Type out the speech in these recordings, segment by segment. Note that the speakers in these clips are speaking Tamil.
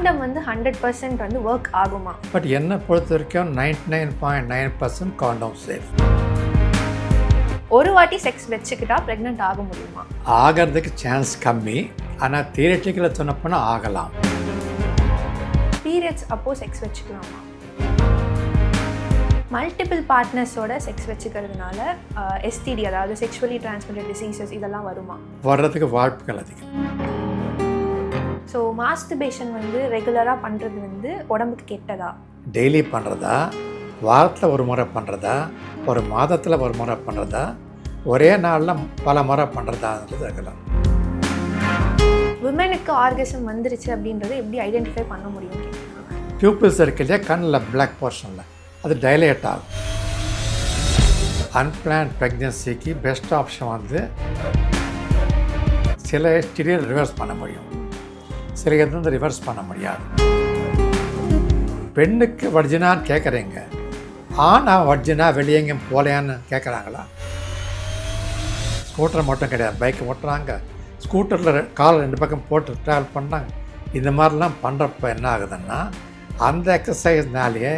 காண்டம் வந்து 100% வந்து ஒர்க் ஆகுமா? பட் என்னை பொறுத்த வரைக்கும் 99.9% காண்டம் சேஃப். ஒரு வாட்டி செக்ஸ் வச்சுக்கிட்டா ப்ரெக்னென்ட் ஆக முடியுமா? ஆகிறதுக்கு சான்ஸ் கம்மி, ஆனால் தியரட்டிக்கலாக சொன்னப்போனா ஆகலாம். பீரியட்ஸ் அப்போ செக்ஸ் வச்சுக்கலாமா? மல்டிபிள் பார்ட்னர்ஸோட செக்ஸ் வச்சுக்கிறதுனால எஸ்டிடி, அதாவது செக்ஷுவலி டிரான்ஸ்மிட்டட் டிசீசஸ் இதெல்லாம் வருமா? வர்றதுக்கு வாய்ப்புகள் அதிகம். ஸோ மாஸ்டர்பேஷன் வந்து ரெகுலராக பண்ணுறது வந்து உடம்புக்கு கெட்டதா? டெய்லி பண்ணுறதா, வாரத்தில் ஒரு முறை பண்ணுறதா, ஒரு மாதத்தில் ஒரு முறை பண்ணுறதா, ஒரே நாளில் பல முறை பண்ணுறதான்றது இருக்கலாம். விமனுக்கு ஆர்கசம் வந்துருச்சு அப்படின்றத எப்படி ஐடென்டிஃபை பண்ண முடியும்? பியூப்பிள்ஸ் இருக்குல்லையா கண்ணில் பிளாக் போர்ஷனில் அது டைலேட் ஆகும். அன்பிளான் ப்ரெக்னென்சிக்கு பெஸ்ட் ஆப்ஷன் வந்து சில எஸ்டிடியை ரிவர்ஸ் பண்ண முடியும், சில எது வந்து ரிவர்ஸ் பண்ண முடியாது. பெண்ணுக்கு வர்ஜினான்னு கேட்குறீங்க, ஆனால் வர்ஜினா வெளியே எங்கேயும் போலையான்னு கேட்குறாங்களா? ஸ்கூட்டர் மட்டும் கிடையாது, பைக் ஓட்டுறாங்க, ஸ்கூட்டரில் கால் 2 பக்கம் போட்டு ட்ராவல் பண்ணுறாங்க. இந்த மாதிரிலாம் பண்ணுறப்ப என்ன ஆகுதுன்னா, அந்த எக்ஸசைஸ்னாலேயே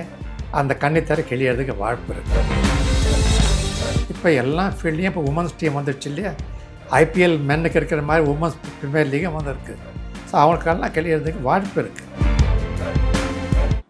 அந்த கன்னித்தர கிளியறதுக்கு வாய்ப்பு இருக்குது. இப்போ எல்லா ஃபீல்ட்லேயும் இப்போ உமன்ஸ் டீம் வந்துடுச்சு இல்லையா, ஐபிஎல் மென்னுக்கு இருக்கிற மாதிரி உமன்ஸ் ப்ரீமியர் லீகும் வந்துருக்கு. ஸோ அவங்களுக்கெல்லாம் கிளியறதுக்கு வாய்ப்பு இருக்குது.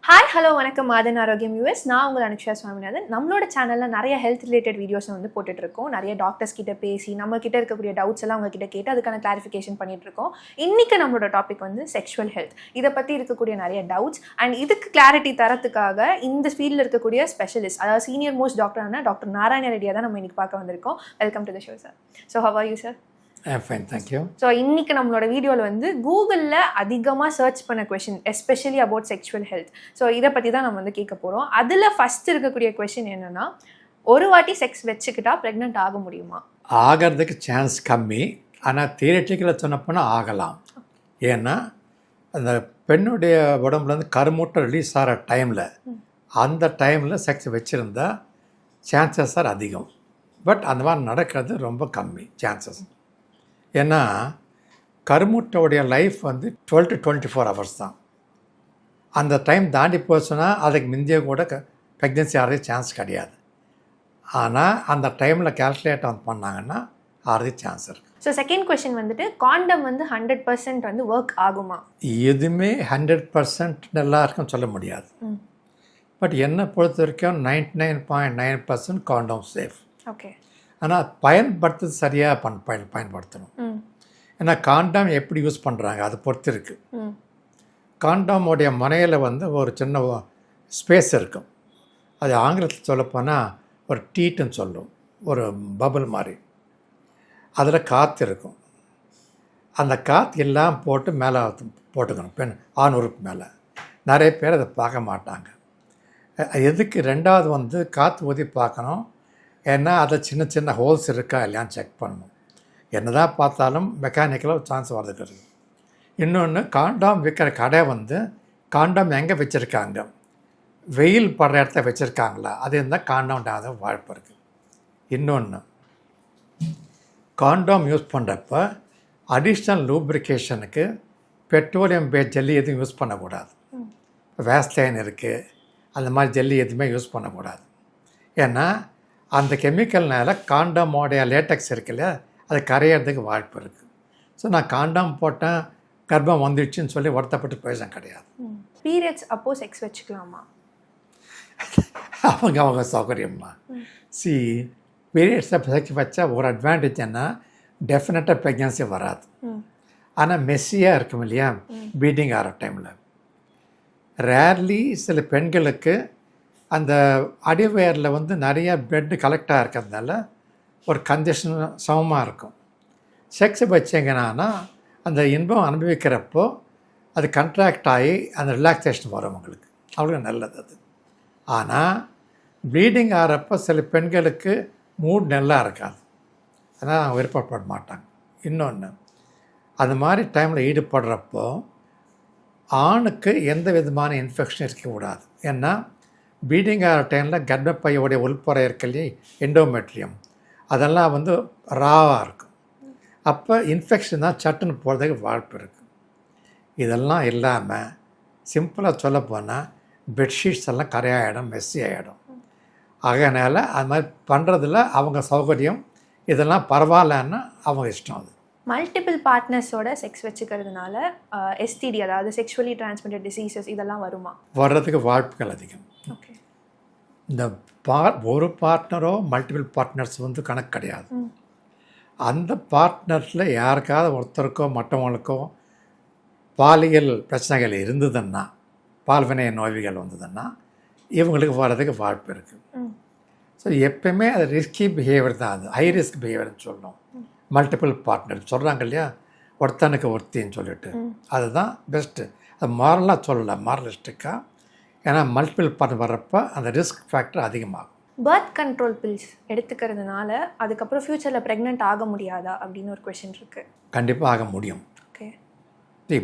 ஹாய் ஹலோ வணக்கம் மாதன் ஆரோக்கியம் யூஎஸ். நான் உங்கள் அனுக்ஷா சுவாமிநாதன். நம்மளோட சேனலில் நிறைய ஹெல்த் ரிலேட்டட் வீடியோஸை வந்து போட்டுட்ருக்கோம். நிறைய டாக்டர்ஸ் கிட்ட பேசி நம்மக்கிட்ட இருக்கக்கூடிய டவுட்ஸ் எல்லாம் உங்ககிட்ட கேட்டு அதுக்கான கிளாரிஃபிகேஷன் பண்ணிகிட்ருக்கோம். இன்றைக்கி நம்மளோட டாபிக் வந்து செக்ஷுவல் ஹெல்த். இதை பற்றி இருக்கக்கூடிய நிறைய டவுட்ஸ் அண்ட் இதுக்கு கிளாரிட்டி தரத்துக்காக இந்த ஃபீல்டில் இருக்கக்கூடிய ஸ்பெஷலிஸ்ட், அதாவது சீனியர் மோஸ்ட் டாக்டரான டாக்டர் நாராயண ரெட்டியை தான் நம்ம இன்றைக்கி பார்க்க வந்திருக்கோம். Welcome to the show sir. So how are you sir? Fine, thank you. So இன்றைக்கி நம்மளோட வீடியோவில் வந்து கூகுளில் அதிகமாக சர்ச் பண்ண question especially about sexual health. So இதை பற்றி தான் நம்ம வந்து கேட்க போகிறோம். அதில் ஃபஸ்ட் இருக்கக்கூடிய கொஷின் என்னென்னா, ஒரு வாட்டி செக்ஸ் வச்சுக்கிட்டா ப்ரெக்னென்ட் ஆக முடியுமா? ஆகிறதுக்கு சான்ஸ் கம்மி, ஆனால் தியரட்டிக்கலாக சொன்னப்போனா ஆகலாம். ஏன்னா அந்த பெண்ணுடைய உடம்புலேருந்து கருமூட்டை ரிலீஸ் ஆகிற டைமில், அந்த டைமில் செக்ஸ் வச்சுருந்தா சான்சஸ் ஆர் அதிகம். பட் அந்த மாதிரி நடக்கிறது ரொம்ப கம்மி சான்சஸ். ஏன்னா கருமுட்டையுடைய லைஃப் வந்து 12 to 24 hours தான். அந்த டைம் தாண்டி போச்சுன்னா அதுக்கு முந்தைய கூட ப்ரெக்னென்சி ஆகிறதுக்கு சான்ஸ் கிடையாது. ஆனால் அந்த டைமில் கேல்குலேட் வந்து பண்ணாங்கன்னா ஆகிறதுக்கு சான்ஸ் இருக்குது. ஸோ செகண்ட் கொஷின் வந்துட்டு, காண்டம் வந்து 100% வந்து ஒர்க் ஆகுமா? எதுவுமே 100% நல்லா இருக்குன்னு சொல்ல முடியாது. பட் என்னை பொறுத்த வரைக்கும் 99.9% காண்டம் சேஃப். ஓகே. ஆனால் பயன்படுத்துறது சரியாக பயன்படுத்தணும். ஏன்னா காண்டம் எப்படி யூஸ் பண்ணுறாங்க அதை பொறுத்து இருக்குது. காண்டமுடைய முனையில் வந்து ஒரு சின்ன ஸ்பேஸ் இருக்கும், அது ஆங்கிலத்தில் சொல்லப்போனால் ஒரு டீட்டுன்னு சொல்லும், ஒரு பபுள் மாதிரி. அதில் காற்று இருக்கும். அந்த காற்று எல்லாம் போட்டு மேலே போட்டுக்கணும், பெண் ஆண் உறுப்பு மேலே. நிறைய பேர் அதை பார்க்க மாட்டாங்க. எதுக்கு? ரெண்டாவது வந்து காற்று ஊதி பார்க்கணும். ஏன்னா அதில் சின்ன சின்ன ஹோல்ஸ் இருக்கா இல்லையான்னு செக் பண்ணணும். என்ன தான் பார்த்தாலும் மெக்கானிக்கலாக சான்ஸ் வரதுக்கு இருக்குது. இன்னொன்று, காண்டம் விற்கிற கடை வந்து காண்டம் எங்கே வச்சுருக்காங்க, வெயில் படுற இடத்த வச்சுருக்காங்களா, அது இருந்தால் காண்டம் உண்டாத வாய்ப்பு இருக்குது. இன்னொன்று, காண்டம் யூஸ் பண்ணுறப்ப அடிஷ்னல் லூப்ரிகேஷனுக்கு பெட்ரோலியம் பேஸ்ட் ஜெல்லி எதுவும் யூஸ் பண்ணக்கூடாது. வேஸ்லைன் இருக்குது, அந்த மாதிரி ஜெல்லி எதுவுமே யூஸ் பண்ணக்கூடாது. ஏன்னா அந்த கெமிக்கல்னால காண்டமோடைய லேட்டக்ஸ் இருக்குல்ல, அது கரையிறதுக்கு வாய்ப்பு இருக்குது. ஸோ நான் காண்டம் போட்டேன் கர்ப்பம் வந்துடுச்சுன்னு சொல்லி வருத்தப்பட்டு பிரயோஜனம் கிடையாது. பீரியட்ஸ் அப்போது செக்ஸ் வச்சுக்கலாமா? அவங்க சௌகரியம்மா. பீரியட்ஸை செக்ஸ் வச்சா ஒரு அட்வான்டேஜ் என்ன, டெஃபினட்டாக ப்ரெக்னன்சி வராது. ஆனால் மெஸ்ஸியாக இருக்கும் இல்லையா ப்ளீடிங் ஆகிற டைமில். ரேர்லி சில பெண்களுக்கு அந்த அடிவயரில் வந்து நிறையா பிளட்டு கலெக்டாக இருக்கிறதுனால ஒரு கண்டிஷன் சமமாக இருக்கும். செக்ஸ் வச்சிங்கன்னா அந்த இன்பம் அனுபவிக்கிறப்போ அது கண்ட்ராக்ட் ஆகி அந்த ரிலாக்ஸேஷன் வரும் உங்களுக்கு, அவ்வளோ நல்லது அது. ஆனால் ப்ளீடிங் ஆகிறப்போ சில பெண்களுக்கு மூட் நல்லா இருக்காது, அதனால் அவங்க விருப்பப்பட மாட்டாங்க. இன்னொன்று, அது மாதிரி டைமில் ஈடுபடுறப்போ ஆணுக்கு எந்த விதமான இன்ஃபெக்ஷன் இருக்கக்கூடாது. ஏன்னா ப்ளீடிங் ஆகிற டைமில் கர்ப்பப்பையோடைய உள்புறை இருக்கலையே எண்டோமெட்ரியம், அதெல்லாம் வந்து ராவாக இருக்கும். அப்போ இன்ஃபெக்ஷன் தான் சட்டுன்னு போகிறதுக்கு வாய்ப்பு இருக்குது. இதெல்லாம் இல்லாமல் சிம்பிளாக சொல்ல போனால் பெட்ஷீட்ஸ் எல்லாம் கரையாயிடும், மெஸ்ஸி ஆகிடும். அதனால் அது மாதிரி பண்ணுறதுல அவங்க சௌகரியம், இதெல்லாம் பரவாயில்லன்னா அவங்க இஷ்டம். அது மல்டிபிள் பார்ட்னர்ஸோட செக்ஸ் வச்சுக்கிறதுனால எஸ்டிடி, அதாவது செக்ஷுவலி டிரான்ஸ்மிட்டட் டிசீசஸ் இதெல்லாம் வருமா? வர்றதுக்கு வாய்ப்புகள் அதிகம். ஓகே. இந்த ஒரு பார்ட்னரோ மல்டிபிள் பார்ட்னர்ஸ் வந்து கணக்கு கிடையாது. அந்த பார்ட்னர்ஸில் யாருக்காவது ஒருத்தருக்கோ மற்றவங்களுக்கோ பாலியல் பிரச்சனைகள் இருந்ததுன்னா, பால்வினை நோய்கள் வந்ததுன்னா இவங்களுக்கு வர்றதுக்கு வாய்ப்பு இருக்குது. ஸோ எப்பயுமே அது ரிஸ்கி பிஹேவியர் தான். அது ஹை ரிஸ்க் பிஹேவியர்னு சொல்லணும். மல்டிபிள் பார்ட்னர் சொல்கிறாங்க இல்லையா, ஒருத்தனுக்கு ஒருத்தின்னு சொல்லிட்டு, அதுதான் பெஸ்ட்டு. அது மாரலாக சொல்லலை, மாரலிஸ்டிக்காக. ஏன்னா மல்டிபிள் பார்ட்னர் வர்றப்போ அந்த ரிஸ்க் ஃபேக்டர் அதிகமாகும். பர்த் கண்ட்ரோல் பில்ஸ் எடுத்துக்கிறதுனால அதுக்கப்புறம் ஃப்யூச்சரில் ப்ரெக்னென்ட் ஆக முடியாதா அப்படின்னு ஒரு கொஷின் இருக்குது. கண்டிப்பாக ஆக முடியும். ஓகே.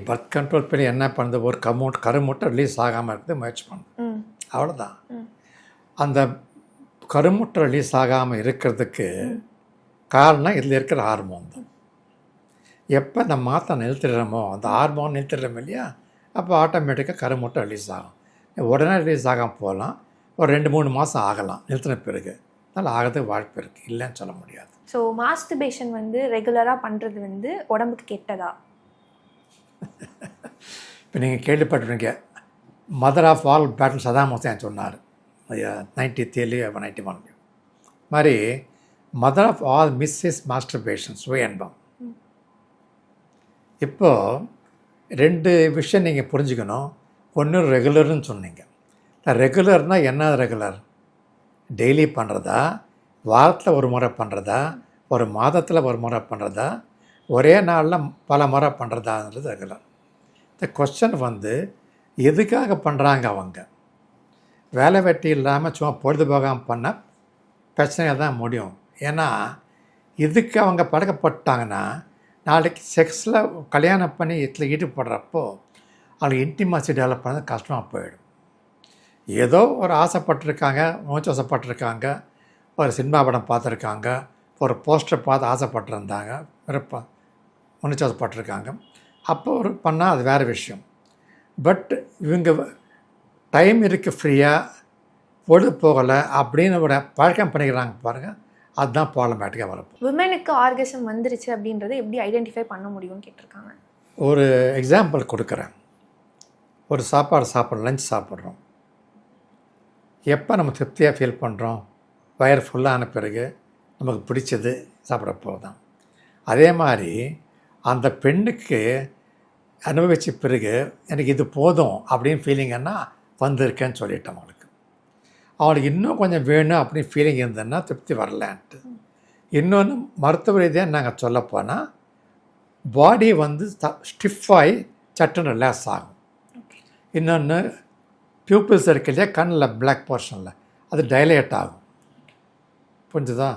பர்த் கண்ட்ரோல் பில் என்ன பண்ணுது, ஒரு கருமுட்டை ரிலீஸ் ஆகாமல் இருக்குது முயற்சி பண்ணுது, அவ்வளோதான். அந்த கருமுட்டை ரிலீஸ் ஆகாமல் இருக்கிறதுக்கு காரணம் இதில் இருக்கிற ஹார்மோன் தான். எப்போ இந்த மாற்றம் நிறுத்திடுறோமோ, அந்த ஹார்மோன் நிறுத்திடுறோம் இல்லையா, அப்போ ஆட்டோமேட்டிக்காக கருமுட்டை ரிலீஸ் ஆகும். உடனே ரிலீஸ் ஆகாமல் போகலாம், ஒரு 2-3 மாதம் ஆகலாம் நிறுத்தின பிறகு. அதனால் ஆகிறதுக்கு வாய்ப்பு இருக்குது, இல்லைன்னு சொல்ல முடியாது. ஸோ மாஸ்டர்பேஷன் வந்து ரெகுலராக பண்ணுறது வந்து உடம்புக்கு கெட்டதா? இப்போ நீங்கள் கேள்விப்பட்டிருக்கீங்க, mother of all battle Saddam Hussein சொன்னார் 93-91 மாதிரி. Mother of all misses masturbation, சுய இன்பம். இப்போது 2 விஷயம் நீங்கள் புரிஞ்சுக்கணும். ஒன்று ரெகுலர்னு சொன்னீங்க. ரெகுலர்னால் என்ன? ரெகுலர் டெய்லி பண்ணுறதா, வாரத்தில் ஒரு முறை பண்ணுறதா, ஒரு மாதத்தில் ஒரு முறை பண்ணுறதா, ஒரே நாளில் பல முறை பண்ணுறதான்றது ரெகுலர். இந்த கொஸ்டின் வந்து எதுக்காக பண்ணுறாங்க? அவங்க வேலை வெட்டி இல்லாமல் சும்மா பொழுதுபோகாமல் பண்ண பிரச்சனையாக தான் முடியும். ஏன்னா இதுக்கு அவங்க பழக்கப்பட்டாங்கன்னா நாளைக்கு செக்ஸில் கல்யாணம் பண்ணி இதில் ஈடுபடுறப்போ அவங்களுக்கு இன்டிமசி டெவலப் பண்ணது கஷ்டமாக போயிடும். ஏதோ ஒரு ஆசைப்பட்டிருக்காங்க, மூச்சப்பட்டிருக்காங்க, ஒரு சினிமா படம் பார்த்துருக்காங்க, ஒரு போஸ்டர் பார்த்து ஆசைப்பட்டிருந்தாங்க, விருப்பம் முன்னிச்சப்பட்டிருக்காங்க, அப்போ ஒரு பண்ணால் அது வேறு விஷயம். பட் இவங்க டைம் இருக்குது, ஃப்ரீயாக பொழுது போகலை அப்படின்னு ஒரு பழக்கம் பண்ணிக்கிறாங்க பாருங்கள், அதுதான் ப்ராப்ளமேட்டிக்காக வரப்போ. விமெனுக்கு ஆர்கசம் வந்துருச்சு அப்படின்றத எப்படி ஐடென்டிஃபை பண்ண முடியும்னு கேட்டிருக்காங்க. ஒரு எக்ஸாம்பிள் கொடுக்குறேன். ஒரு சாப்பாடு சாப்பிட்றோம், லஞ்ச் சாப்பிட்றோம். எப்போ நம்ம திருப்தியாக ஃபீல் பண்ணுறோம்? வயர் ஃபுல்லான பிறகு நமக்கு பிடிச்சது சாப்பிட்றப்போ தான். அதே மாதிரி அந்த பெண்ணுக்கு அனுபவித்த பிறகு எனக்கு இது போதும் அப்படின்னு ஃபீலிங்கன்னா வந்திருக்கேன்னு சொல்லிட்டேன். அவளுக்கு இன்னும் கொஞ்சம் வேணும் அப்படின்னு ஃபீலிங் இருந்ததுன்னா திருப்தி வரலான்ட்டு. இன்னொன்று மருத்துவ ரீதியாக நாங்கள் சொல்லப்போனால் பாடி வந்து ஸ்டிஃபாகி சட்டுன்னு ரிலாக்ஸ் ஆகும். இன்னொன்று பியூப்பிள்ஸ் இருக்கு இல்லையா, கண்ணில் பிளாக் போர்ஷனில் அது டைலேட் ஆகும். புரிஞ்சுதா?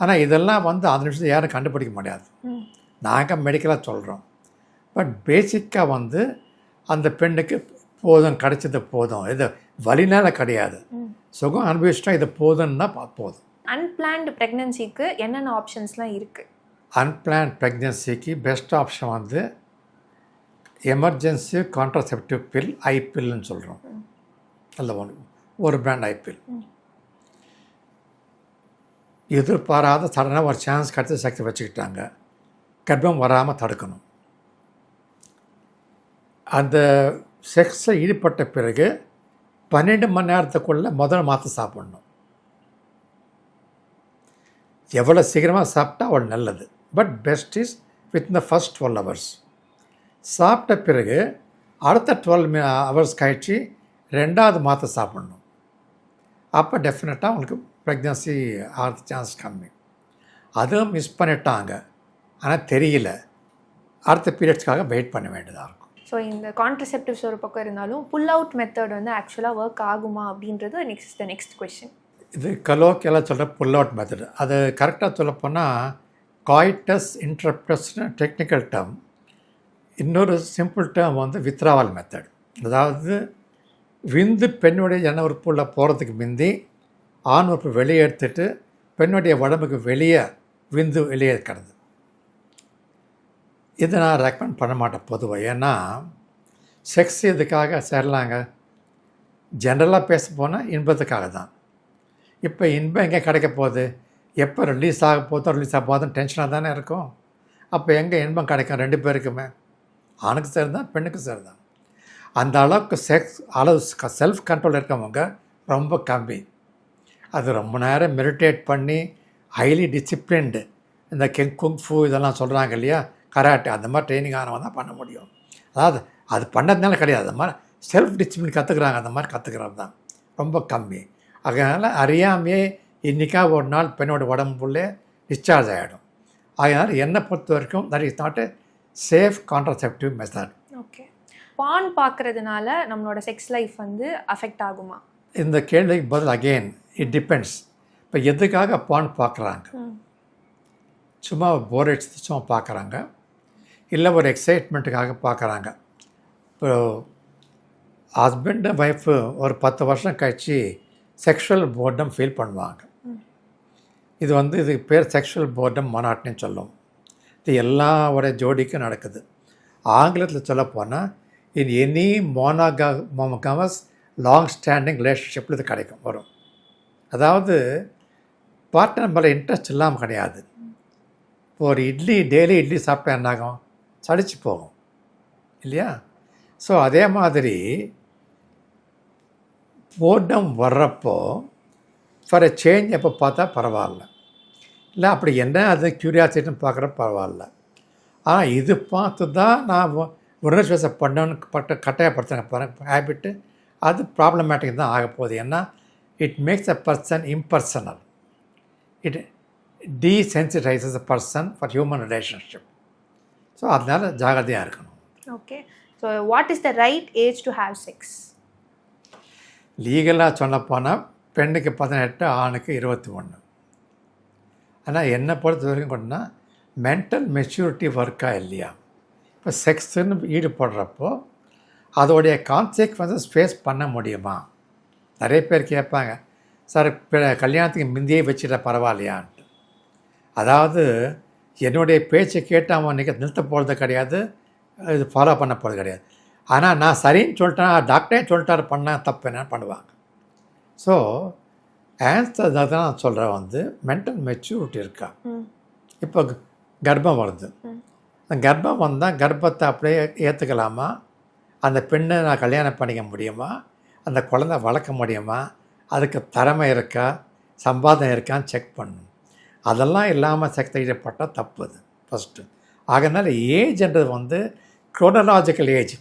ஆனால் இதெல்லாம் வந்து அந்த நிமிஷத்தில் யாரும் கண்டுபிடிக்க முடியாது, நாங்கள் மெடிக்கலாக சொல்கிறோம். பட் பேசிக்காக வந்து அந்த பெண்ணுக்கு போதும், கிடைச்சது போதும், இது வலினால கிடையாது, சுகம் அனுபவிச்சிட்டோம், இது போதும்னா போதும். அன்பிளான்டு ப்ரெக்னன்சிக்கு என்னென்ன ஆப்ஷன்ஸ்லாம் இருக்குது? அன்பிளான்ட் ப்ரெக்னன்சிக்கு பெஸ்ட் ஆப்ஷன் வந்து எமர்ஜென்சி கான்ட்ராசெப்டிவ் பில், ஐபில்னு சொல்கிறோம். அதில் ஒரு பிராண்ட் ஐபில். எதிர்பாராத சடனாக ஒரு சான்ஸ் கிடைச்சி சக்தி வச்சுக்கிட்டாங்க, கர்ப்பம் வராமல் தடுக்கணும். அந்த செக்ஸில் ஈடுபட்ட பிறகு 12 மணி நேரத்துக்குள்ளே முதல் மாற்ற சாப்பிட்ணும். எவ்வளோ சீக்கிரமாக சாப்பிட்டா அவ்வளோ நல்லது. But best is within the first 12 hours. சாப்பிட்ட பிறகு அடுத்த 12 hours கழிச்சு 2வது மாற்ற சாப்பிட்ணும். அப்போ டெஃபினட்டாக உங்களுக்கு ப்ரெக்னன்சி ஆகிறது சான்ஸ் கம்மி. அதுவும் மிஸ் பண்ணிட்டாங்க, ஆனால் தெரியல, அடுத்த பீரியட்ஸ்க்காக வெயிட் பண்ண வேண்டியதாக இருக்கும். ஸோ இந்த கான்ட்ரசெப்டிவ்ஸ் ஒரு பக்கம் இருந்தாலும் புல் அவுட் மெத்தட் வந்து ஆக்சுவலாக ஒர்க் ஆகுமா அப்படின்றது நெக்ஸ்ட் கொஸ்டின். இது கலோக்கியெல்லாம் சொல்கிற புல் அவுட் மெத்தட், அது கரெக்டாக சொல்லப்போனால் காய்டஸ் இன்டரப்டஸ்னு டெக்னிக்கல் டேர்ம். இன்னொரு சிம்பிள் டேர்ம் வந்து வித்ராவல் மெத்தட். அதாவது விந்து பெண்ணுடைய ஜன உறுப்புள்ள போகிறதுக்கு முந்தி ஆண் உறுப்பு வெளியே எடுத்துட்டு பெண்ணுடைய உடம்புக்கு வெளியே விந்து வெளியே இருக்கிறது. இதை நான் ரெக்கமெண்ட் பண்ண மாட்டேன் பொதுவாக. ஏன்னா செக்ஸ் எதுக்காக சேரலாங்க? ஜென்ரலாக பேச போனால் இன்பத்துக்காக தான். இப்போ இன்பம் எங்கே கிடைக்க போகுது? எப்போ ரிலீஸ் ஆக போதும் டென்ஷனாக தானே இருக்கும். அப்போ எங்கே இன்பம் கிடைக்கும் 2 பேருக்குமே? ஆணுக்கு சரி தான், பெண்ணுக்கு சரி தான். அந்த அளவுக்கு செல்ஃப் கண்ட்ரோல் இருக்கவங்க ரொம்ப கம்மி. அது ரொம்ப நேரம் மெடிடேட் பண்ணி ஹைலி டிசிப்ளின்டு, இந்த குங்ஃபு இதெல்லாம் சொல்கிறாங்க இல்லையா, கராட்டே, அந்த மாதிரி ட்ரைனிங் ஆனவங்க தான் பண்ண முடியும். அதாவது அது பண்ணதுனால கிடையாது, அந்த மாதிரி செல்ஃப் டிசிப்ளின் கற்றுக்குறாங்க, அந்த மாதிரி கற்றுக்கிறது தான் ரொம்ப கம்மி. அதனால் அறியாமையே இன்றைக்கா ஒரு நாள் பெண்ணோட உடம்புள்ளே டிஸ்சார்ஜ் ஆகிடும். அதனால் என்னை பொறுத்த வரைக்கும் that is not a safe contraceptive method. Okay, porn பார்க்குறதுனால நம்மளோட செக்ஸ் லைஃப் வந்து அஃபெக்ட் ஆகுமா? இந்த கேள்விக்கு பதில் அகெயின் இட் டிபெண்ட்ஸ். இப்போ எதுக்காக பான் பார்க்குறாங்க? சும்மா போர் அடிச்சு சும்மா பார்க்குறாங்க, இல்லை ஒரு எக்ஸைட்மெண்ட்டுக்காக பார்க்குறாங்க. இப்போ ஹஸ்பண்ட் ஒய்ஃபு ஒரு 10 வருஷம் கழித்து செக்ஷுவல் போர்டம் ஃபீல் பண்ணுவாங்க. இதுக்கு பேர் செக்ஷுவல் போர்டம் மொனாட்டனின்னு சொல்லுவோம். இது எல்லா ஒரு ஜோடிக்கும் நடக்குது. ஆங்கிலத்தில் சொல்ல போனால் in any monogamous long standing ரிலேஷன்ஷிப்பில் இது வரும். அதாவது பார்ட்னர் மேலே இன்ட்ரெஸ்ட் இல்லாமல் கிடையாது. இப்போ ஒரு டெய்லி இட்லி சாப்பிட்டா என்னாகும்? சளிச்சு போகும் இல்லையா? ஸோ அதே மாதிரி போர்டம் வர்றப்போ ஃபார் எ சேஞ்ச் எப்போ பார்த்தா பரவாயில்ல, இல்லை அப்படி என்ன அது க்யூரியாசிட்டின்னு பார்க்குற பரவாயில்ல. ஆனால் இது பார்த்து தான் நான் உணர்ச்சி பண்ணணுன்னு கட்டாயப்படுத்துங்க பாருங்க ஹேபிட்டு, அது ப்ராப்ளமேட்டிக் தான் ஆக போகுது. ஏன்னா it makes a person impersonal, it desensitizes a person for human relationship. So அதனால் ஜாகிரதையாக இருக்கணும். Okay, so what is the right age to have sex? லீகலாக சொல்ல போனால் பெண்ணுக்கு 18, ஆணுக்கு 21. ஆனால் என்னை பொறுத்த வரைக்கும் கொண்டா மென்டல் மெச்சூரிட்டி ஒர்க்காக இல்லையா? இப்போ செக்ஸுன்னு ஈடுபடுறப்போ அதோடைய கான்சிக்வன்சஸ் ஃபேஸ் பண்ண முடியுமா? நிறைய பேர் கேட்பாங்க, சார் கல்யாணத்துக்கு முந்தையே வச்சுட்டா பரவாயில்லையான்ட்டு. அதாவது என்னுடைய பேச்சை கேட்டு அவன் நிறுத்த போகிறது கிடையாது, இது ஃபாலோ பண்ண போகிறது கிடையாது. ஆனால் நான் சரின்னு சொல்லிட்டேன், டாக்டரே சொல்லிட்டாரு பண்ணால் தப்பு என்னன்னு பண்ணுவாங்க. ஸோ ஆன்சர் தான் நான் சொல்கிறேன், மென்டல் மெச்சூரிட்டி இருக்கா? இப்போ கர்ப்பம் வருது, அந்த கர்ப்பம் வந்தால் கர்ப்பத்தை அப்படியே ஏற்றுக்கலாமா? அந்த பெண்ணை நான் கல்யாணம் பண்ணிக்க முடியுமா? அந்த குழந்தை வளர்க்க முடியுமா? அதுக்கு திறமை இருக்கா, சம்பாதம் இருக்கான்னு செக் பண்ணணும். அதெல்லாம் இல்லாமல் செக்ஸ் ஈடுபட்டால் தப்பு அது ஃபஸ்ட்டு. ஆகனால ஏஜ்ன்றது குரோனலாஜிக்கல் ஏஜ்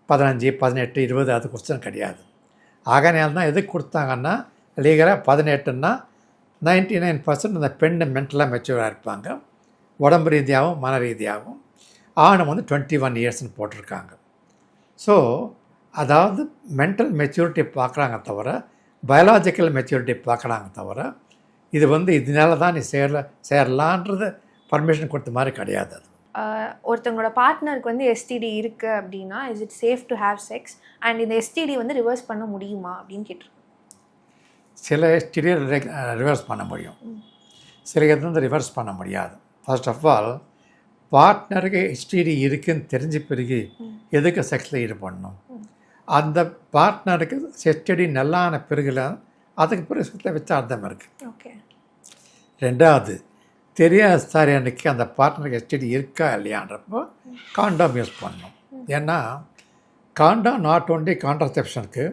15, 18, 20 அது கொஸ்டின் கிடையாது. ஆகனால தான் எதுக்கு கொடுத்தாங்கன்னா லீகலாக 18ன்னா 99% அந்த பெண்ணு மென்டலாக மெச்சூராக இருப்பாங்க, உடம்பு ரீதியாகவும் மன ரீதியாகவும். ஆணை 21 இயர்ஸ்னு போட்டிருக்காங்க. ஸோ அதாவது மென்டல் மெச்சூரிட்டி பார்க்குறாங்க தவிர பயாலாஜிக்கல் மெச்சூரிட்டி பார்க்குறாங்க தவிர இது இதனால தான் நீ சேரலான்றது பர்மிஷன் கொடுத்த மாதிரி கிடையாது. அது ஒருத்தவங்களோட பார்ட்னருக்கு எஸ்டிடி இருக்குது அப்படின்னா is it safe to have sex and இந்த எஸ்டிடி ரிவர்ஸ் பண்ண முடியுமா அப்படின்னு கேட்டிருக்கேன். சில எஸ்டிடியை ரிவர்ஸ் பண்ண முடியும், சில இது ரிவர்ஸ் பண்ண முடியாது. ஃபர்ஸ்ட் ஆஃப் ஆல் பார்ட்னருக்கு எஸ்டிடி இருக்குன்னு தெரிஞ்ச பிறகு எதுக்கு செக்ஸில் ஈடுபடணும்? அந்த பார்ட்னருக்கு எஸ்டிடி நல்லான பிறகுல அதுக்கு பிறகு செக்ஸில் வச்ச அர்த்தம் இருக்குது. ஓகே. ரெண்டாவது தெரியாத சார் அன்றைக்கி அந்த பார்ட்னருக்கு எஸ்டிடி இருக்கா இல்லையான்றப்போ காண்டம் யூஸ் பண்ணணும். ஏன்னா காண்டம் நாட் ஓன்லி கான்ட்ரசெப்ஷனுக்கு,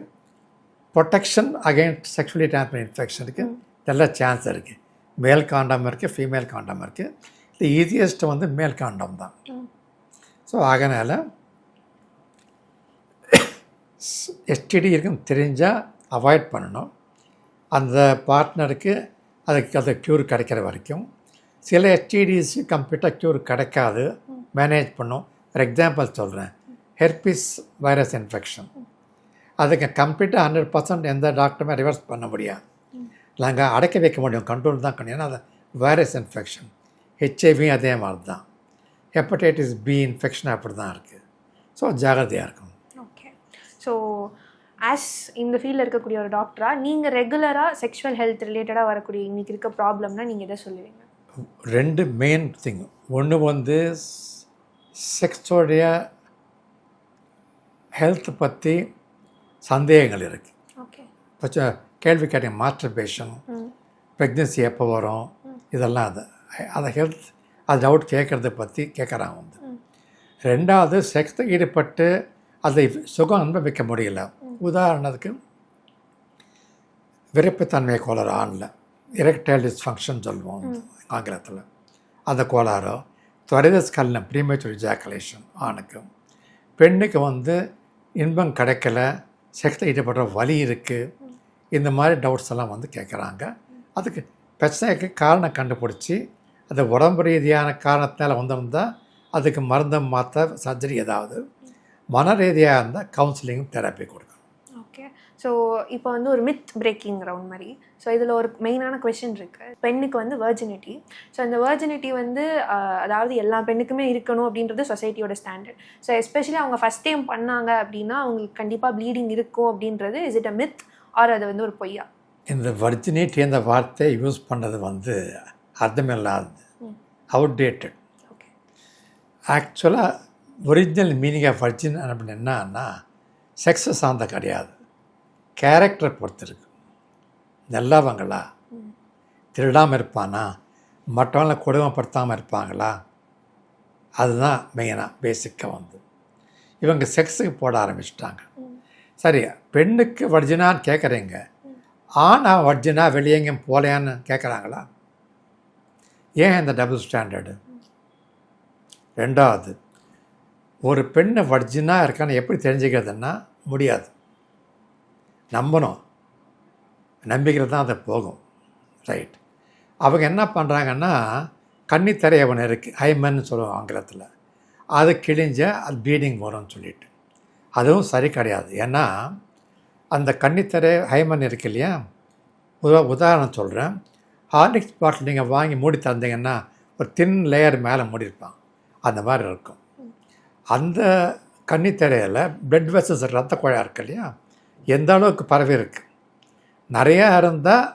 ப்ரொடெக்ஷன் அகெயின்ஸ்ட் செக்ஷுவலி டிரான்ஸ்மிட் இன்ஃபெக்ஷனுக்கு நல்ல சான்ஸ் இருக்குது. மேல் காண்டம் இருக்குது, ஃபீமேல் காண்டம் இருக்குது. இது ஈஸியஸ்ட்டு மேல் காண்டம் தான். ஸோ அதனால் எஸ்டிடி இருக்குன்னு தெரிஞ்சால் அவாய்ட் பண்ணணும். அந்த பார்ட்னருக்கு அது க்யூர் கிடைக்கிற வரைக்கும். சில எஸ்டிடிஸு கம்ப்ளீட்டாக க்யூர் கிடைக்காது, மேனேஜ் பண்ணும். ஃபார் எக்ஸாம்பிள் சொல்கிறேன், ஹெர்பிஸ் வைரஸ் இன்ஃபெக்ஷன், அதுக்கு கம்ப்ளீட்டாக 100% எந்த டாக்டருமே ரிவர்ஸ் பண்ண முடியாது. நாங்கள் அடக்க வைக்க முடியும், கண்ட்ரோல் தான் பண்ணி. ஏன்னா அது வைரஸ் இன்ஃபெக்ஷன். ஹெச்ஐவி அதே மாதிரி தான், ஹெப்படைட்டிஸ் பி இன்ஃபெக்ஷன் அப்படி தான் இருக்குது. ஸோ ஜாகிரதையாக இருக்கணும். ஓகே. ஸோ ஆஸ் இந்த ஃபீல்டில் இருக்கக்கூடிய ஒரு டாக்டராக நீங்கள் ரெகுலராக செக்ஷுவல் ஹெல்த் ரிலேட்டடாக வரக்கூடிய இன்றைக்கி இருக்க ப்ராப்ளம்னா நீங்கள் எதை சொல்லுவீங்க? 2 மெயின் திங். ஒன்று செக்ஸோடைய ஹெல்த் பற்றி சந்தேகங்கள் இருக்குது. ஓகே. கொஞ்சம் கேள்வி கேட்டீங்க, மாஸ்டர்பேஷன், ப்ரெக்னென்சி எப்போ வரும், இதெல்லாம் அதை ஹெல்த் அது டவுட் கேட்குறத பற்றி கேட்குறாங்க வந்து. ரெண்டாவது செக்ஸில் ஈடுபட்டு அதை சுகம் அனுபவிக்க முடியல. உதாரணத்துக்கு விருப்பத்தன்மை கோளாறு ஆணில் எரெக்டைல் டிஸ்ஃபங்க்ஷன் சொல்லுவோம் ஆங்கிலத்தில், அந்த கோளாறோ துரித ஸ்கலனம் ப்ரீமேச்சர் எஜாகுலேஷன் ஆணுக்கு, பெண்ணுக்கு வந்து இன்பம் கிடைக்கல, செக்ஸில் ஈடுபடுற வலி இருக்குது, இந்த மாதிரி டவுட்ஸ் எல்லாம் வந்து கேட்குறாங்க. அதுக்கு பிரச்சனைக்கு காரணம் கண்டுபிடிச்சி அது உடம்பு ரீதியான காரணத்தால் வந்திருந்தால் அதுக்கு மருந்து மாற்ற சர்ஜரி, ஏதாவது மன ரீதியாக இருந்தால் கவுன்சிலிங் தெரப்பி கொடுக்கணும். ஓகே. ஸோ இப்போ வந்து ஒரு மித் பிரேக்கிங் ரவுண்ட் மாதிரி. ஸோ இதில் ஒரு மெயினான கொஷின் இருக்குது. பெண்ணுக்கு வந்து வெர்ஜினிட்டி. ஸோ அந்த வெர்ஜினிட்டி வந்து அதாவது எல்லா பெண்ணுக்குமே இருக்கணும் அப்படின்றது சொசைட்டியோட ஸ்டாண்டர்ட். ஸோ எஸ்பெஷலி அவங்க ஃபஸ்ட் டைம் பண்ணாங்க அப்படின்னா அவங்களுக்கு கண்டிப்பாக ப்ளீடிங் இருக்கும் அப்படின்றது is it a myth or அது வந்து ஒரு பொய்யா? இந்த வர்ஜினிட்டி அந்த வார்த்தையை யூஸ் பண்ணது வந்து அர்த்தமில்லாதது, அவுடேட்டட். ஓகே. ஆக்சுவலாக ஒரிஜினல் மீனிங் ஆஃப் வர்ஜின் அப்படின்னு என்னன்னா செக்ஸை சார்ந்த கிடையாது, கேரக்டரை பொறுத்திருக்கு. நல்லவங்களா, திருடாமல் இருப்பானா, மற்றவங்களை கொடுமைப்படுத்தாமல் இருப்பாங்களா, அதுதான் மெயினாக பேசிக்காக வந்து இவங்க செக்ஸுக்கு போட ஆரம்பிச்சிட்டாங்க. சரி, பெண்ணுக்கு வர்ஜினான்னு கேட்குறீங்க, ஆனால் வர்ஜினா வெளியே எங்கேயும் போலையான்னு கேட்குறாங்களா? ஏன் இந்த டபுள் ஸ்டாண்டர்டு? ரெண்டாவது, ஒரு பெண்ணை வர்ஜினா இருக்கான்னு எப்படி தெரிஞ்சுக்கிறதுன்னா முடியாது, நம்பணும், நம்பிக்கிறது தான் அதை போகும். ரைட். அவங்க என்ன பண்ணுறாங்கன்னா கன்னித்தரை ஒன்று இருக்குது, ஹைமன்னு சொல்லுவோம் ஆங்கிலத்தில், அது கிழிஞ்ச அது ப்ளீடிங் வரும்னு சொல்லிட்டு, அதுவும் சரி கிடையாது. ஏன்னா அந்த கன்னித்தரை ஹைமன் இருக்கு இல்லையா, உதாரணம் சொல்கிறேன், ஹார்லிக்ஸ் பாட்டில் நீங்கள் வாங்கி மூடி தந்தீங்கன்னா ஒரு தின் லேயர் மேலே மூடியிருப்பான், அந்த மாதிரி இருக்கும். அந்த கன்னித்தரையில் பிளட் வெசல்ஸ் ரத்த குழாய் இருக்கு இல்லையா, எந்த அளவுக்கு பரவி இருக்குது, நிறையா இருந்தால்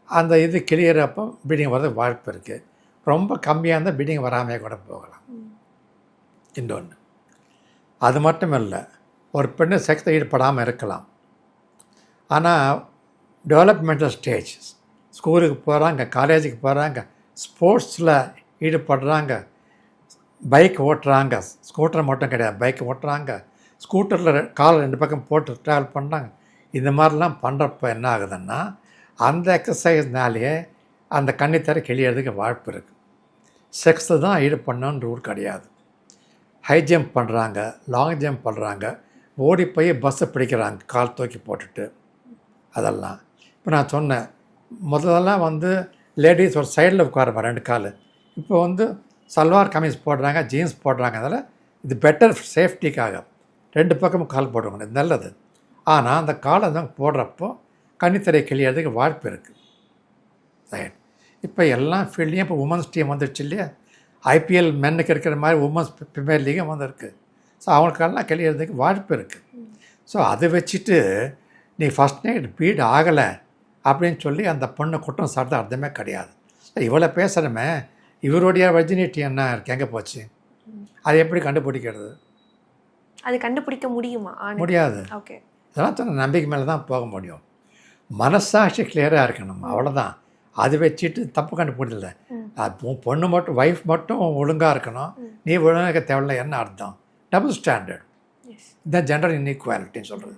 அந்த இது கிளியறப்போ ப்ளீடிங் வரது வாய்ப்பு இருக்குது. ரொம்ப கம்மியாக இருந்தால் ப்ளீடிங் வராமையே கூட போகலாம். இன்னொன்று, அது மட்டும் இல்லை, ஒரு பெண்ணு செக்ஸில் ஈடுபடாமல் இருக்கலாம், ஆனால் டெவலப்மெண்டல் ஸ்டேஜ், ஸ்கூலுக்கு போகிறாங்க, காலேஜுக்கு போகிறாங்க, ஸ்போர்ட்ஸில் ஈடுபடுறாங்க, பைக் ஓட்டுறாங்க, ஸ்கூட்டர் மட்டும் கிடையாது, பைக் ஓட்டுறாங்க, ஸ்கூட்டரில் கால் 2 பக்கம் போட்டு ட்ராவல் பண்ணுறாங்க. இந்த மாதிரிலாம் பண்ணுறப்ப என்ன ஆகுதுன்னா அந்த எக்ஸசைஸ்னாலேயே அந்த கன்னித்தரை கிழியறதுக்கு வாய்ப்பு இருக்குது. செக்ஸில் தான் ஈடுபடணுன்ற ரூல் கிடையாது. ஹை ஜம்ப் பண்ணுறாங்க, லாங் ஜம்ப் பண்ணுறாங்க, ஓடி போய் பஸ்ஸை பிடிக்கிறாங்க கால் தூக்கி போட்டுட்டு, அதெல்லாம். இப்போ நான் சொன்னேன், முதல்லலாம் வந்து லேடிஸ் ஒரு சைடில் உட்காருப்பா 2 கால், இப்போ வந்து சல்வார் கமீஸ் போடுறாங்க, ஜீன்ஸ் போடுறாங்க. அதனால் இது பெட்டர் சேஃப்டிக்காக 2 பக்கமும் கால் போடுவாங்க, இது நல்லது. ஆனால் அந்த காலை தான் போடுறப்போ கன்னித்தரை கிழியறதுக்கு வாய்ப்பு இருக்குது. ரைட். இப்போ எல்லா ஃபீல்ட்லேயும் இப்போ உமன்ஸ் டீம் வந்துடுச்சு இல்லையா, ஐபிஎல் மென்னுக்கு இருக்கிற மாதிரி உமன்ஸ் ப்ரீமியர் லீகும் வந்துருக்கு. ஸோ அவங்களுக்கெல்லாம் கிழியறதுக்கு வாய்ப்பு இருக்குது. ஸோ அதை வச்சுட்டு நீ ஃபஸ்ட் நைட் பீட் ஆகலை அப்படின்னு சொல்லி அந்த பொண்ணை குற்றம் சாப்பிட்டு அர்த்தமே கிடையாது. இவ்வளோ பேசுகிறோமே, இவருடைய வர்ஜினிட்டி என்ன இருக்குது, எங்கே போச்சு, அதை எப்படி கண்டுபிடிக்கிறது? அது கண்டுபிடிக்க முடியுமா? முடியாது. ஓகே. இதெல்லாம் சொன்ன நம்பிக்கை மேலே தான் போக முடியும். மனசாட்சி கிளியராக இருக்கணும், அவ்வளோதான். அது வச்சுட்டு தப்பு கண்டுபிடிக்கல. பொண்ணு மட்டும், ஒய்ஃப் மட்டும் ஒழுங்காக இருக்கணும், நீ ஒழுங்காக தேவையில்லை, என்ன அர்த்தம்? டபுள் ஸ்டாண்டர்ட், இதுதான் ஜெண்டர் இன்இக்வாலிட்டின்னு சொல்கிறது.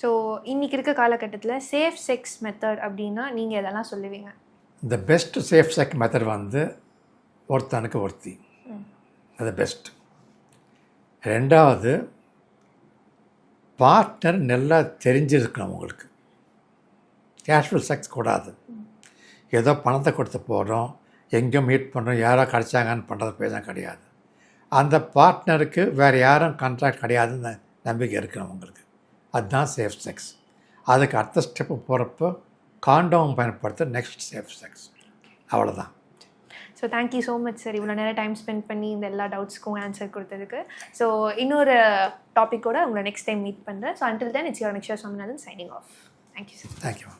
ஸோ இன்றைக்கி இருக்க காலகட்டத்தில் சேஃப் செக்ஸ் மெத்தட் அப்படின்னா நீங்கள் எதெல்லாம் சொல்லுவீங்க? இந்த பெஸ்ட் சேஃப் செக்ஸ் மெத்தட் வந்து ஒருத்தனுக்கு ஒருத்தி, அது பெஸ்ட். ரெண்டாவது, பார்ட்னர் நல்லா தெரிஞ்சிருக்கணும் உங்களுக்கு. கேஷுவல் செக்ஸ் கூடாது. ஏதோ பணத்தை கொடுத்து போகிறோம், எங்கேயோ மீட் பண்ணுறோம், யாரோ கிடச்சாங்கன்னு பண்ணுறது பேச கிடையாது. அந்த பார்ட்னருக்கு வேறு யாரும் கான்ட்ராக்ட் கிடையாதுன்னு நம்பிக்கை இருக்கணும் உங்களுக்கு. அதுதான் சேஃப் செக்ஸ். அதுக்கு அடுத்த ஸ்டெப்பு போகிறப்போ காண்டோம் பயன்படுத்த நெக்ஸ்ட் சேஃப் செக்ஸ், அவ்வளோதான். So thank you so much sir, இவ்வளோ நேரம் டைம் ஸ்பெண்ட் பண்ணி இந்த எல்லா டவுட்ஸ்க்கும் ஆன்சர் கொடுத்ததுக்கு. ஸோ இன்னொரு டாப்பிக்கோட உங்களை நெக்ஸ்ட் டைம் மீட் பண்ணுறேன். So until then it's your Niksha Swaminathan signing off. Thank you sir. Thank you.